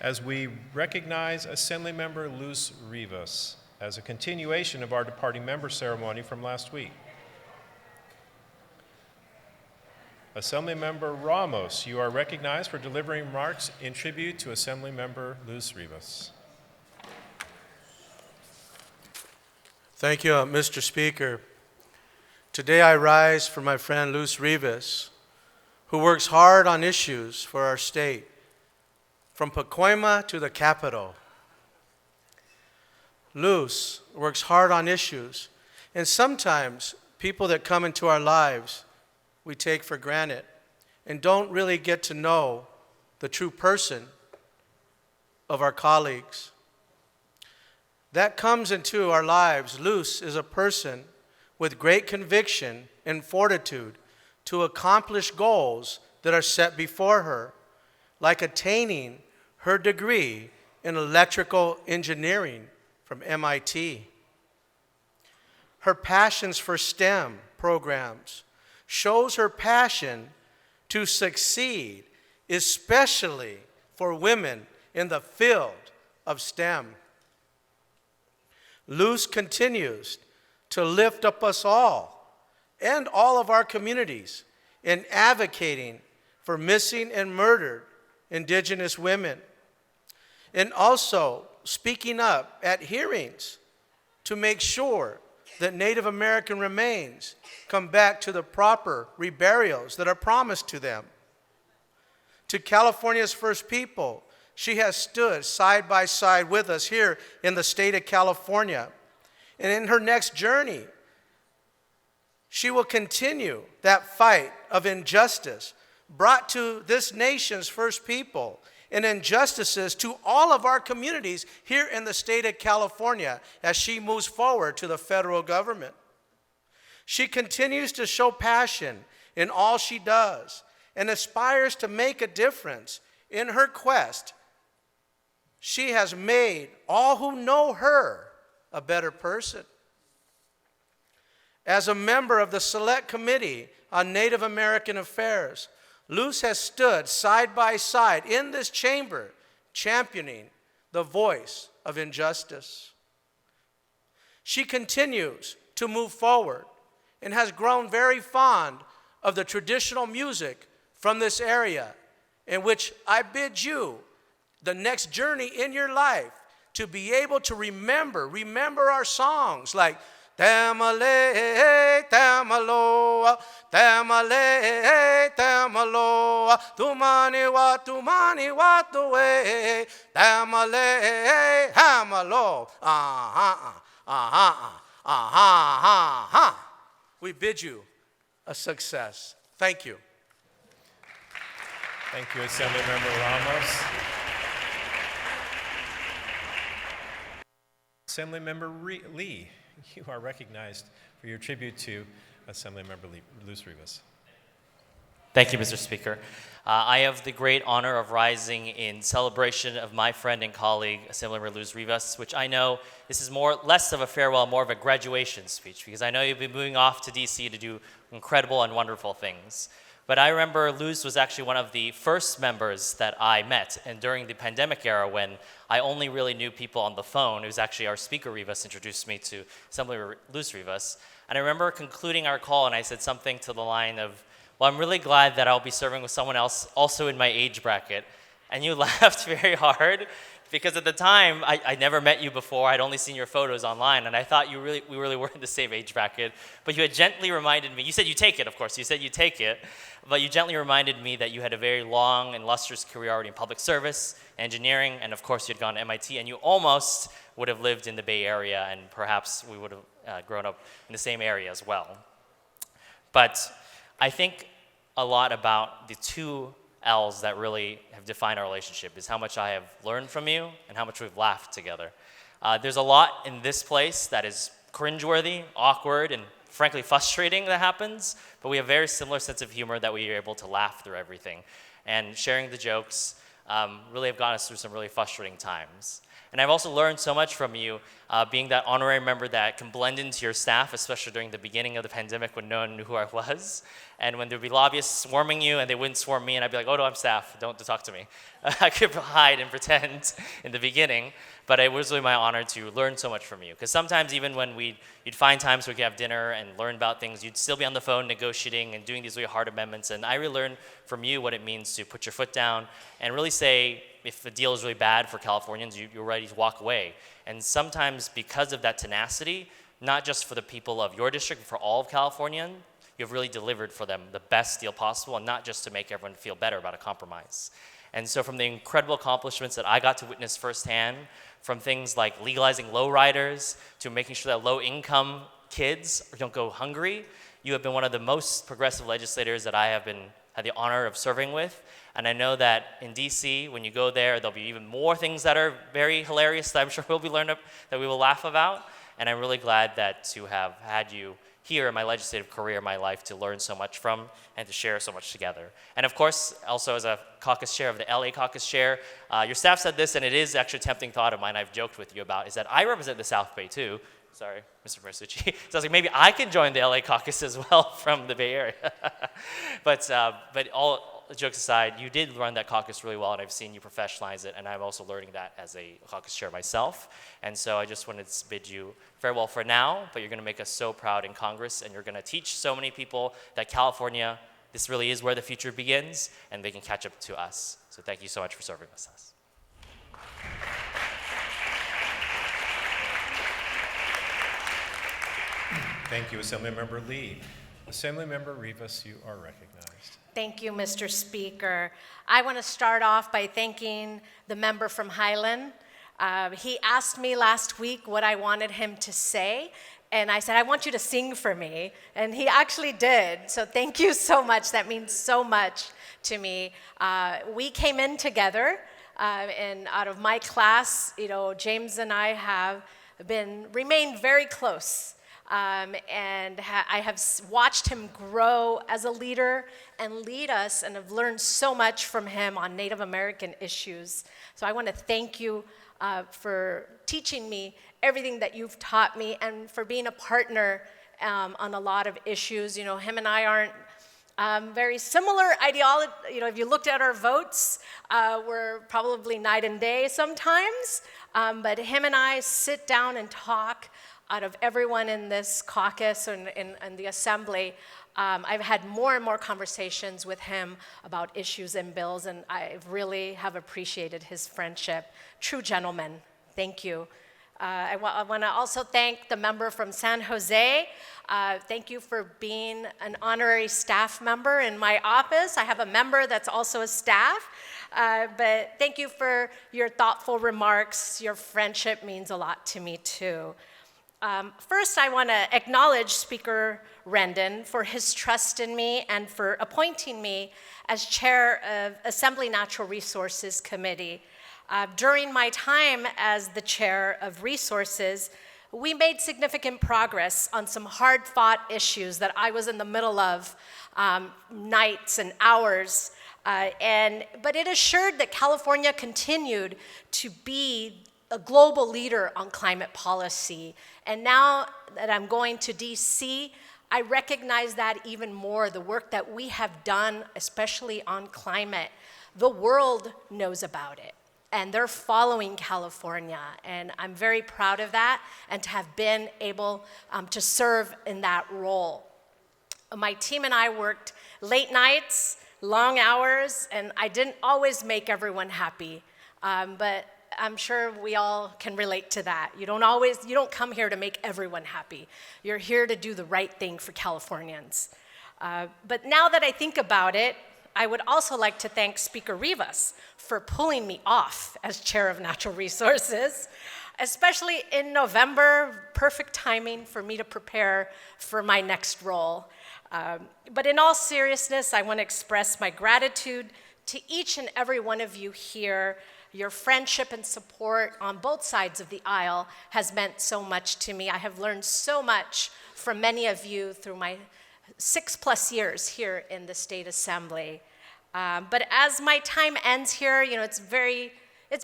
as we recognize Assemblymember Luz Rivas as a continuation of our departing member ceremony from last week. Assemblymember Ramos, you are recognized for delivering remarks in tribute to Assemblymember Luz Rivas. Thank you, Mr. Speaker. Today I rise for my friend Luz Rivas, who works hard on issues for our state, from Pacoima to the capital. Luz works hard on issues, and sometimes people that come into our lives we take for granted and don't really get to know the true person of our colleagues. That comes into our lives. Luz is a person with great conviction and fortitude to accomplish goals that are set before her, like attaining her degree in electrical engineering from MIT. Her passions for STEM programs shows her passion to succeed, especially for women in the field of STEM. Luz continues to lift up us all and all of our communities in advocating for missing and murdered Indigenous women, and also speaking up at hearings to make sure that Native American remains come back to the proper reburials that are promised to them. To California's First People, she has stood side by side with us here in the state of California. And in her next journey, she will continue that fight of injustice brought to this nation's First People and injustices to all of our communities here in the state of California as she moves forward to the federal government. She continues to show passion in all she does and aspires to make a difference. In her quest, she has made all who know her a better person. As a member of the Select Committee on Native American Affairs, Luz has stood side by side in this chamber, championing the voice of injustice. She continues to move forward and has grown very fond of the traditional music from this area, in which I bid you, the next journey in your life, to be able to remember our songs like Tamale, Tamaloa, Tamale, Tamaloa, Tumani wa tuwe, Tamale, Hamalo, We bid you a success. Thank you. Thank you, Assemblymember Ramos. Assemblymember Lee, you are recognized for your tribute to Assemblymember Luz Rivas. Thank you, Mr. Speaker. I have the great honor of rising in celebration of my friend and colleague, Assemblymember Luz Rivas, which I know this is less of a farewell, more of a graduation speech, because I know you'll be moving off to DC to do incredible and wonderful things. But I remember Luz was actually one of the first members that I met, and during the pandemic era when I only really knew people on the phone, it was actually our speaker Rivas introduced me to Assemblymember Luz Rivas. And I remember concluding our call and I said something to the line of, well, I'm really glad that I'll be serving with someone else also in my age bracket. And you laughed very hard because at the time, I never met you before. I'd only seen your photos online, and I thought we really were in the same age bracket. But you had gently reminded me, you said you take it, of course, you said you take it, but you gently reminded me that you had a very long and lustrous career already in public service, engineering, and of course you had gone to MIT, and you almost would have lived in the Bay Area, and perhaps we would have grown up in the same area as well. But I think a lot about the two L's that really have defined our relationship is how much I have learned from you and how much we've laughed together. There's a lot in this place that is cringeworthy, awkward, and frankly frustrating that happens, but we have a very similar sense of humor that we are able to laugh through everything. And sharing the jokes really have gotten us through some really frustrating times. And I've also learned so much from you, being that honorary member that can blend into your staff, especially during the beginning of the pandemic when no one knew who I was. And when there would be lobbyists swarming you and they wouldn't swarm me, and I'd be like, oh no, I'm staff, don't talk to me. I could hide and pretend in the beginning, but it was really my honor to learn so much from you. Because sometimes even when you'd find times where we could have dinner and learn about things, you'd still be on the phone negotiating and doing these really hard amendments. And I really learned from you what it means to put your foot down and really say, if the deal is really bad for Californians, you're ready to walk away. And sometimes because of that tenacity, not just for the people of your district, but for all of California, you've really delivered for them the best deal possible, and not just to make everyone feel better about a compromise. And so from the incredible accomplishments that I got to witness firsthand, from things like legalizing lowriders to making sure that low-income kids don't go hungry, you have been one of the most progressive legislators that I have had the honor of serving with. And I know that in DC, when you go there, there'll be even more things that are very hilarious that I'm sure that we will laugh about. And I'm really glad that to have had you here in my legislative career, my life, to learn so much from and to share so much together. And of course, also as a caucus chair of the LA caucus chair, your staff said this, and it is actually a tempting thought of mine I've joked with you about, is that I represent the South Bay too. Sorry, Mr. Marsucci. So I was like, maybe I can join the LA caucus as well from the Bay Area. But all jokes aside, you did run that caucus really well, and I've seen you professionalize it, and I'm also learning that as a caucus chair myself. And so I just wanted to bid you farewell for now, but you're going to make us so proud in Congress, and you're going to teach so many people that California, this really is where the future begins, and they can catch up to us. So thank you so much for serving with us. Thank you, Assemblymember Lee. Assemblymember Rivas, you are recognized. Thank you, Mr. Speaker. I want to start off by thanking the member from Highland. He asked me last week what I wanted him to say, and I said, I want you to sing for me, and he actually did. So thank you so much. That means so much to me. We came in together, and out of my class, James and I have remained very close. And I have watched him grow as a leader and lead us, and have learned so much from him on Native American issues. So I want to thank you for teaching me everything that you've taught me, and for being a partner on a lot of issues. Him and I aren't very similar ideology. If you looked at our votes, we're probably night and day sometimes. But him and I sit down and talk. Out of everyone in this caucus and in the assembly, I've had more and more conversations with him about issues and bills, and I really have appreciated his friendship. True gentleman. Thank you. I want to also thank the member from San Jose. Thank you for being an honorary staff member in my office. I have a member that's also a staff. But thank you for your thoughtful remarks. Your friendship means a lot to me, too. First, I want to acknowledge Speaker Rendon for his trust in me and for appointing me as chair of Assembly Natural Resources Committee. During my time as the chair of Resources, we made significant progress on some hard-fought issues that I was in the middle of nights and hours. But it assured that California continued to be a global leader on climate policy. And now that I'm going to DC, I recognize that even more, the work that we have done, especially on climate. The world knows about it, and they're following California, and I'm very proud of that, and to have been able to serve in that role. My team and I worked late nights, long hours, and I didn't always make everyone happy, but I'm sure we all can relate to that. You don't come here to make everyone happy. You're here to do the right thing for Californians. But now that I think about it, I would also like to thank Speaker Rivas for pulling me off as chair of Natural Resources, especially in November. Perfect timing for me to prepare for my next role. But in all seriousness, I want to express my gratitude to each and every one of you here. Your friendship and support on both sides of the aisle has meant so much to me. I have learned so much from many of you through my 6+ years here in the State Assembly. But as my time ends here, it's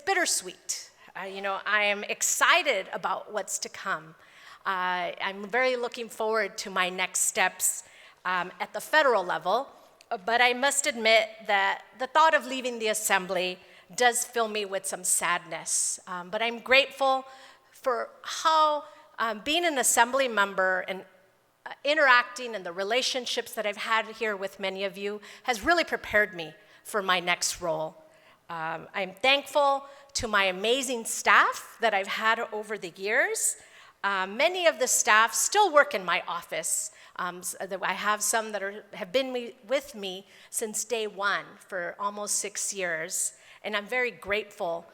bittersweet. I am excited about what's to come. I'm very looking forward to my next steps at the federal level, but I must admit that the thought of leaving the Assembly does fill me with some sadness. But I'm grateful for how being an Assembly member and interacting and the relationships that I've had here with many of you has really prepared me for my next role. I'm thankful to my amazing staff that I've had over the years. Many of the staff still work in my office. I have some that have been with me since day one for almost 6 years, and I'm very grateful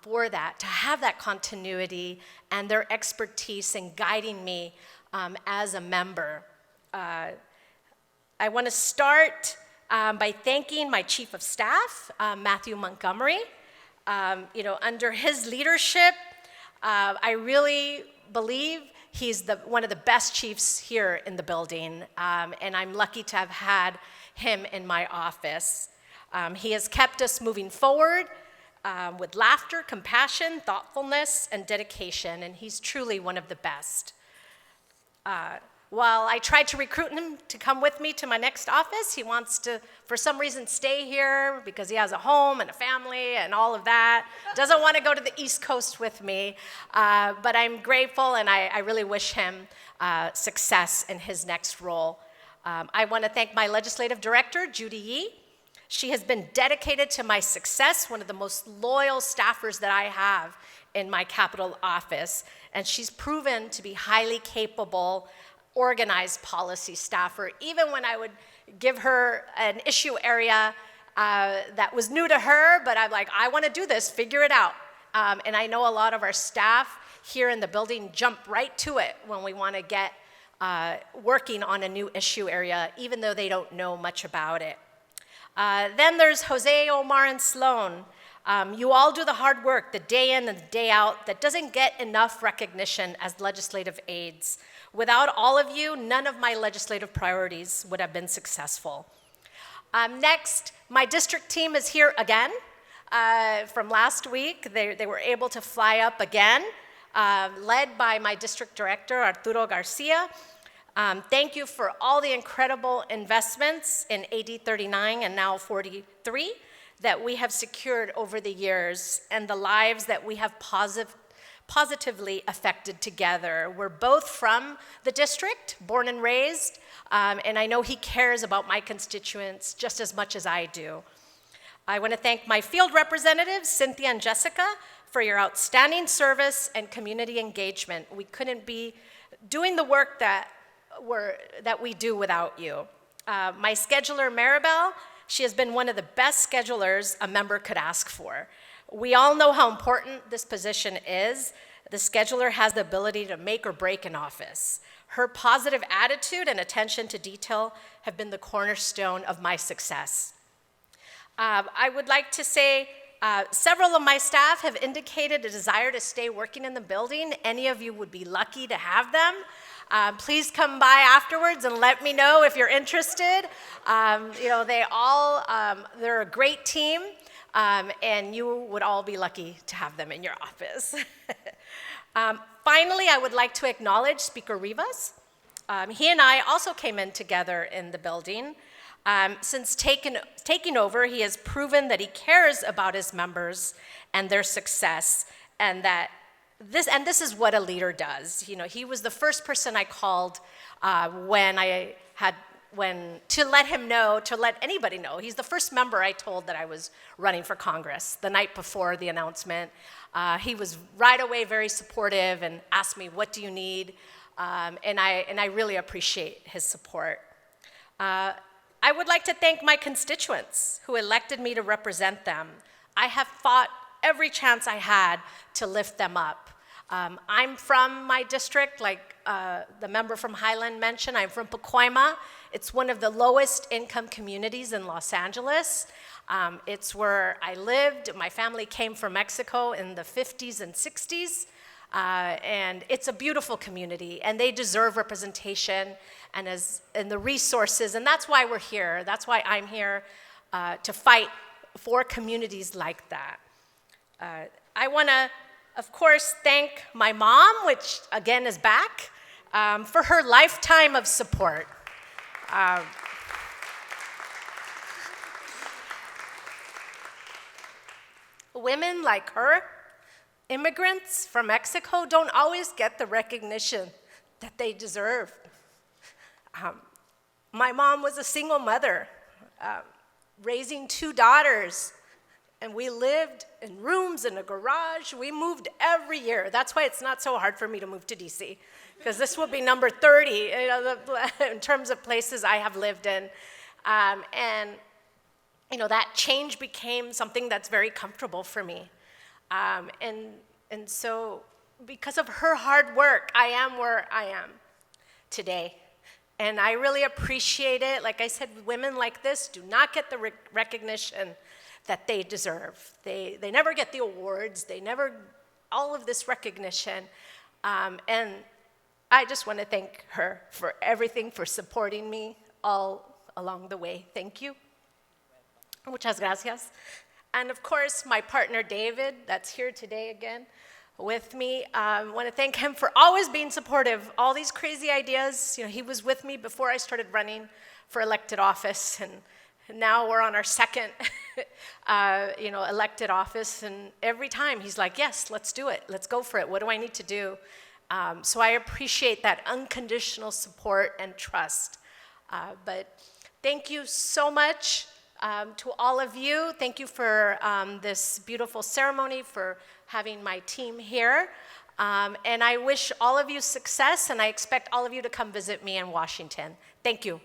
for that, to have that continuity and their expertise in guiding me as a member. I want to start by thanking my Chief of Staff, Matthew Montgomery. Under his leadership, I really believe he's one of the best chiefs here in the building, and I'm lucky to have had him in my office. He has kept us moving forward with laughter, compassion, thoughtfulness, and dedication, and he's truly one of the best. While I tried to recruit him to come with me to my next office, he wants to, for some reason, stay here because he has a home and a family and all of that. Doesn't want to go to the East Coast with me, but I'm grateful, and I really wish him success in his next role. I want to thank my legislative director, Judy Yee. She has been dedicated to my success, one of the most loyal staffers that I have in my Capitol office, and she's proven to be highly capable, organized policy staffer. Even when I would give her an issue area that was new to her, but I'm like, I want to do this, figure it out. And I know a lot of our staff here in the building jump right to it when we want to get working on a new issue area, even though they don't know much about it. Then there's Jose, Omar, and Sloan. You all do the hard work, the day in and the day out, that doesn't get enough recognition as legislative aides. Without all of you, none of my legislative priorities would have been successful. Next, my district team is here again from last week. They were able to fly up again, led by my district director, Arturo Garcia. Thank you for all the incredible investments in AD 39 and now 43 that we have secured over the years, and the lives that we have positively affected together. We're both from the district, born and raised, and I know he cares about my constituents just as much as I do. I want to thank my field representatives, Cynthia and Jessica, for your outstanding service and community engagement. We couldn't be doing the work that we do without you. My scheduler, Maribel, she has been one of the best schedulers a member could ask for. We all know how important this position is. The scheduler has the ability to make or break an office. Her positive attitude and attention to detail have been the cornerstone of my success. I would like to say several of my staff have indicated a desire to stay working in the building. Any of you would be lucky to have them. Please come by afterwards and let me know if you're interested. They're a great team, and you would all be lucky to have them in your office. Finally, I would like to acknowledge Speaker Rivas. He and I also came in together in the building. Since taking over, he has proven that he cares about his members and their success, and this is what a leader does. He was the first person I called to let anybody know. He's the first member I told that I was running for Congress the night before the announcement. He was right away very supportive and asked me, "What do you need?" And I really appreciate his support. I would like to thank my constituents who elected me to represent them. I have fought every chance I had to lift them up. I'm from my district, like the member from Highland mentioned. I'm from Pacoima. It's one of the lowest income communities in Los Angeles. It's where I lived. My family came from Mexico in the 50s and 60s. And it's a beautiful community, and they deserve representation and the resources, and that's why we're here. That's why I'm here to fight for communities like that. I want to of course, thank my mom, which again is back, for her lifetime of support. Women like her, immigrants from Mexico, don't always get the recognition that they deserve. My mom was a single mother, raising 2 daughters, and we lived in rooms in a garage. We moved every year. That's why it's not so hard for me to move to DC, because this will be number 30 in terms of places I have lived in. And that change became something that's very comfortable for me. And so because of her hard work, I am where I am today. And I really appreciate it. Like I said, women like this do not get the recognition that they deserve. They never get the awards. They never, all of this recognition. And I just want to thank her for everything, for supporting me all along the way. Thank you. Muchas gracias. And of course, my partner David, that's here today again with me. I want to thank him for always being supportive. All these crazy ideas, he was with me before I started running for elected office, and now we're on our second, elected office. And every time he's like, "Yes, let's do it. Let's go for it. What do I need to do?" So I appreciate that unconditional support and trust. But thank you so much. To all of you, thank you for this beautiful ceremony, for having my team here. And I wish all of you success, and I expect all of you to come visit me in Washington. Thank you.